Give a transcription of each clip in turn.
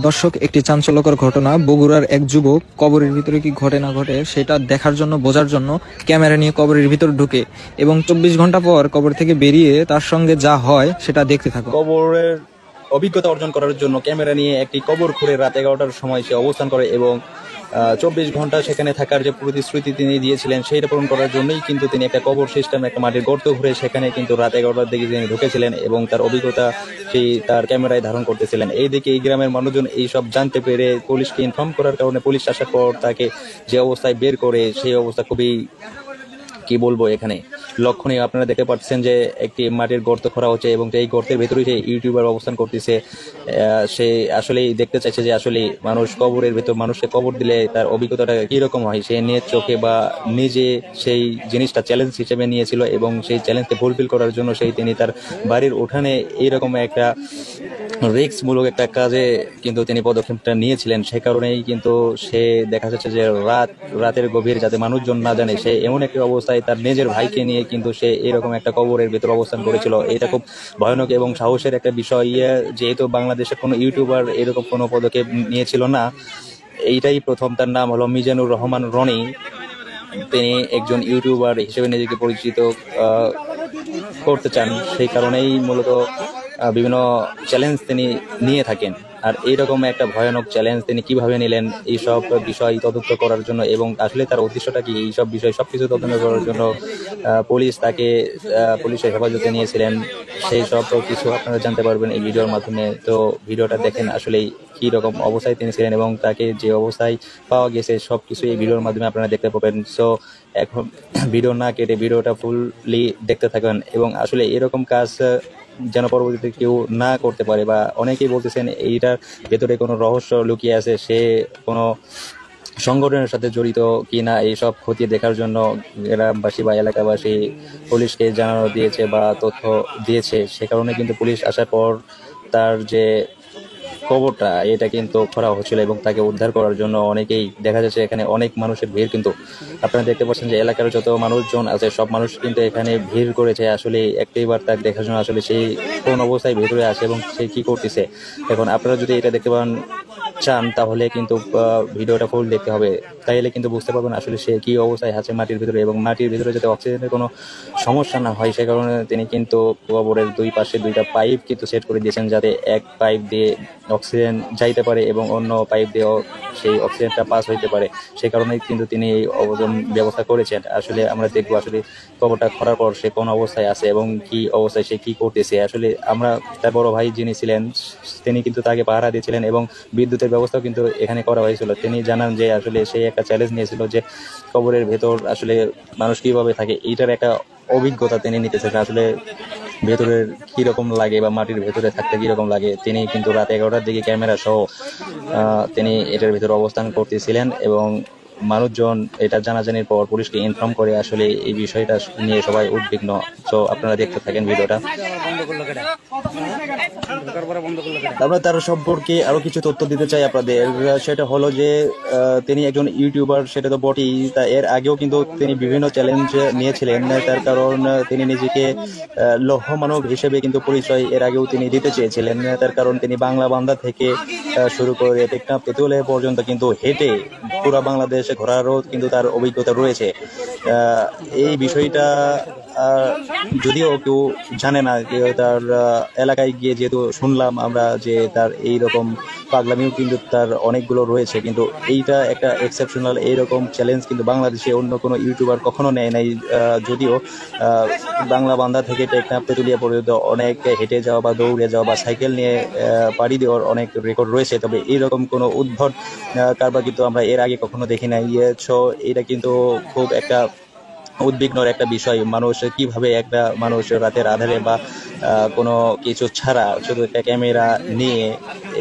দর্শক, একটি চাঞ্চল্যকর ঘটনা। বগুড়ার এক যুবক কবরের ভিতরে কি ঘটে না ঘটে সেটা দেখার জন্য, বোঝার জন্য ক্যামেরা নিয়ে কবরের ভিতর ঢুকে এবং 24 ঘন্টা পর কবর থেকে বেরিয়ে তার সঙ্গে যা হয় সেটা দেখতে থাকো। কবরের অভিজ্ঞতা অর্জন করার জন্য ক্যামেরা নিয়ে একটি কবর খুঁড়ে রাত 11টার সময় সে অবস্থান করে এবং 24 ঘন্টা সেখানে থাকার যে প্রতিশ্রুতি তিনি দিয়েছিলেন সেইটা পূরণ করার জন্যই কিন্তু তিনি একটা কবর সিস্টেম, একটা মাটির গর্ত ঘুরে সেখানে কিন্তু রাত 11টার দিকে তিনি ঢুকেছিলেন এবং তার অভিজ্ঞতা সেই তার ক্যামেরায় ধারণ করতেছিলেন। এইদিকে এই গ্রামের মানুষজন এইসব জানতে পেরে পুলিশকে ইনফর্ম করার কারণে পুলিশ আসার পর তাকে যে অবস্থায় বের করে, সেই অবস্থা খুবই কি বলবো এখানে লক্ষণীয়। আপনারা দেখতে পাচ্ছেন যে একটি মাটির গর্ত করা হচ্ছে এবং এই গর্তের ভেতরে যে ইউটিউবার অবস্থান করতেছে, সে আসলেই দেখতে চাইছে যে আসলে মানুষ কবরের ভেতর মানুষকে কবর দিলে তার অভিজ্ঞতাটা কিরকম হয়। সে নিয়ে চোখে বা নিজে সেই জিনিসটা চ্যালেঞ্জ হিসেবে নিয়েছিল এবং সেই চ্যালেঞ্জকে ফুলফিল করার জন্য তিনি তার বাড়ির উঠানে এইরকম একটা রিস্কমূলক একটা কাজে কিন্তু তিনি পদক্ষেপটা নিয়েছিলেন। সে কারণেই কিন্তু সে দেখা যাচ্ছে যে রাতের গভীর, যাতে মানুষজন না জানে, সে এমন একটি অবস্থায় তার নিজের ভাইকে নিয়ে কিন্তু সে এরকম একটা কবরের ভেতর অবস্থান করেছিল। এটা খুব ভয়ানক এবং সাহসের একটা বিষয়। যেহেতু বাংলাদেশের কোনো ইউটিউবার এরকম কোনো পদক্ষেপ নিয়েছিল না, এইটাই প্রথম। তার নাম হলো মিজানুর রহমান রনি। তিনি একজন ইউটিউবার হিসেবে নিজেকে পরিচিত করতে চান, সেই কারণেই মূলত বিভিন্ন চ্যালেঞ্জ তিনি নিয়ে থাকেন। আর এইরকম একটা ভয়ানক চ্যালেঞ্জ তিনি কিভাবে নিলেন এইসব বিষয় তদন্ত করার জন্য এবং আসলে তার উদ্দেশ্যটা কি, এইসব বিষয় সবকিছু তদন্ত করার জন্য পুলিশ তাকে পুলিশের হেফাজতে নিয়েছিলেন। সেই সব কিছু আপনারা জানতে পারবেন এই ভিডিওর মাধ্যমে। তো ভিডিওটা দেখেন আসলে কি রকম অবস্থায় তিনি ছিলেন এবং তাকে যে অবস্থায় পাওয়া গেছে সবকিছু এই ভিডিওর মাধ্যমে আপনারা দেখতে পাবেন। সো এখন ভিডিও না কেটে ভিডিওটা ফুললি দেখতে থাকেন এবং আসলে এরকম কাজ যেন পরবর্তীতে কেউ না করতে পারে। বা অনেকেই বলতেছেন এইটার ভেতরে কোনো রহস্য লুকিয়ে আছে, সে কোনো সংগঠনের সাথে জড়িত কিনা এইসব খতিয়ে দেখার জন্য গ্রামবাসী বা এলাকাবাসী পুলিশকে জানানো দিয়েছে বা তথ্য দিয়েছে। সে কারণে কিন্তু পুলিশ আসার পর তার যে খবরটা এটা কিন্তু করা হচ্ছিল এবং তাকে উদ্ধার করার জন্য অনেকেই দেখা যাচ্ছে এখানে অনেক মানুষের ভিড়। কিন্তু আপনারা দেখতে পাচ্ছেন যে এলাকার যত মানুষজন আছে সব মানুষ কিন্তু এখানে ভিড় করেছে আসলে একটিবার তাকে দেখার জন্য, আসলে সেই কোন অবস্থায় ভেতরে আছে এবং সে কি করতেছে। এখন আপনারা যদি এটা দেখতে চান তাহলে কিন্তু ভিডিওটা ফুল দেখতে হবে, তাইলে কিন্তু বুঝতে পারবেন আসলে সে কি অবস্থায় আছে মাটির ভিতরে। এবং মাটির ভিতরে যাতে অক্সিজেনের কোনো সমস্যা না হয় সে কারণে তিনি কিন্তু কবরের দুই পাশে দুইটা পাইপ কিন্তু সেট করে দিয়েছেন, যাতে এক পাইপ দিয়ে অক্সিজেন যাইতে পারে এবং অন্য পাইপ দিয়ে সেই অক্সিজেনটা পাস হইতে পারে। সে কারণেই কিন্তু তিনি এই অবজন ব্যবস্থা করেছেন। আসলে আমরা দেখবো আসলে কবরটা করার পর সে কোন অবস্থায় আছে এবং কি অবস্থায় সে কি করতেছে। আসলে আমরা তার বড় ভাই যিনি ছিলেন তিনি কিন্তু তাকে পাহারা দিয়েছিলেন এবং বিদ্যুতের ব্যবস্থাও কিন্তু এখানে করা হয়েছিল। তিনি জানান যে আসলে সে একটা চ্যালেঞ্জ নিয়েছিল যে কবরের ভেতর আসলে মানুষ কিভাবে থাকে, এইটার একটা অভিজ্ঞতা তিনি নিতেছেন। আসলে ভেতরের কিরকম লাগে বা মাটির ভেতরে থাকতে কিরকম লাগে। তিনি কিন্তু রাত 11টার দিকে ক্যামেরা সহ তিনি এটার ভিতরে অবস্থান করতেছিলেন এবং মানুষজন এটা জানাজানির পর পুলিশকে ইনফর্ম করে। আসলে এই বিষয়টা নিয়ে সবাই উদ্বিগ্ন। তো আপনারা দেখতে থাকেন ভিডিওটা। আমরা তার সম্পর্কে আরো কিছু তথ্য দিতে চাই আপনাদের। সেটা হলো যে তিনি একজন ইউটিউবার, সেটা তো বটেই, তা এর আগেও কিন্তু তিনি বিভিন্ন চ্যালেঞ্জ নিয়েছিলেন। তার কারণ তিনি নিজেকে লৌহ মানব হিসেবে কিন্তু পরিচয় এর আগেও তিনি দিতে চেয়েছিলেন। তার কারণ তিনি বাংলা বান্দা থেকে শুরু করে টেকনাফ তেতুলিয়া পর্যন্ত কিন্তু হেঁটে পুরো বাংলাদেশে ঘোরারও কিন্তু তার অভিজ্ঞতা রয়েছে। এই বিষয়টা যদিও কেউ জানে না, তার এলাকায় গিয়ে যেহেতু শুনলাম আমরা যে তার এইরকম পাগলামিও কিন্তু তার অনেকগুলো রয়েছে, কিন্তু এইটা একটা এক্সেপশনাল। এইরকম চ্যালেঞ্জ কিন্তু বাংলাদেশে অন্য কোনো ইউটিউবার কখনো নেয় নাই। যদিও বাংলা বান্দা থেকে টেকনাফ তেতুলিয়া পর্যন্ত অনেক হেঁটে যাওয়া বা দৌড়ে যাওয়া বা সাইকেল নিয়ে পাড়ি দেওয়ার অনেক রেকর্ড রয়েছে, তবে এইরকম কোনো উদ্ভট কারবার কিন্তু আমরা এর আগে কখনো দেখি নাই। এটা কিন্তু খুব একটা উদ্বিগ্নর একটা বিষয়। মানুষ কিভাবে একটা মানুষ রাতের আধারে বা কোনো কিছু ছাড়া শুধু একটা ক্যামেরা নিয়ে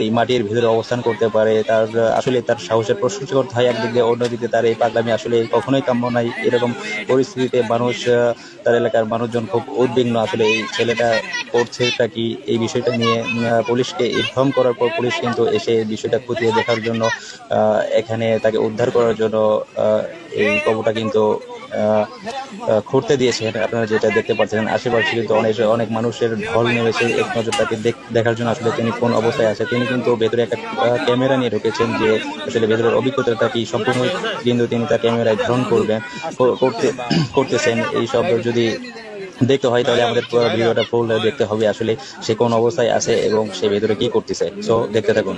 এই মাটির ভিতরে অবস্থান করতে পারে, তার আসলে তার সাহসের প্রশংসা করতে হয় একদিক দিয়ে, অন্যদিকে তার এই পাগলামি আসলে কখনোই কাম্য নাই। এরকম পরিস্থিতিতে মানুষ, তার এলাকার মানুষজন খুব উদ্বিগ্ন। আসলে এই ছেলেটা করছেটা কি, এই বিষয়টা নিয়ে পুলিশকে ইনফর্ম করার পর পুলিশ কিন্তু এসে বিষয়টা খতিয়ে দেখার জন্য এখানে তাকে উদ্ধার করার জন্য এই কবরটা কিন্তু খুঁড়তে দিয়েছেন। আপনারা যেটা দেখতে পাচ্ছেন আশেপাশে কিন্তু অনেক মানুষের ঢল নেমেছে এক নজর তাকে দেখার জন্য আসলে তিনি কোন অবস্থায় আছে। তিনি কিন্তু ভেতরে একটা ক্যামেরা নিয়ে ঢুকেছেন যে আসলে ভেতরের অভিজ্ঞতাটা কি সম্পূর্ণ কিন্তু তিনি তার ক্যামেরায় ধারণ করতেছেন। এই সব যদি দেখতে হয় তাহলে আমাদের পুরো ভিডিওটা ফুল দেখতে হবে আসলে সে কোন অবস্থায় আছে এবং সে ভেতরে কি করতেছে। সো দেখতে থাকুন।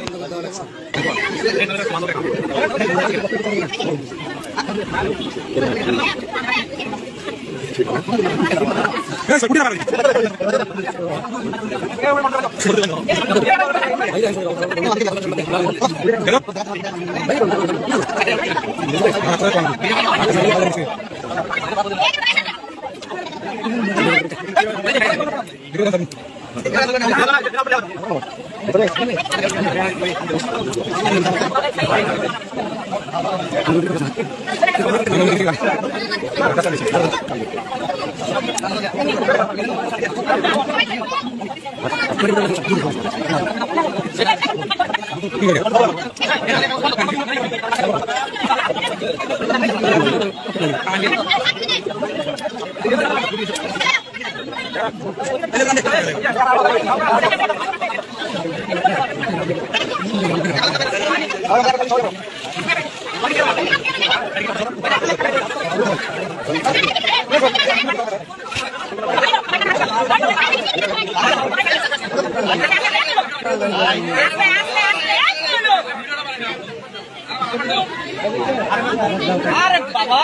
আরে বাবা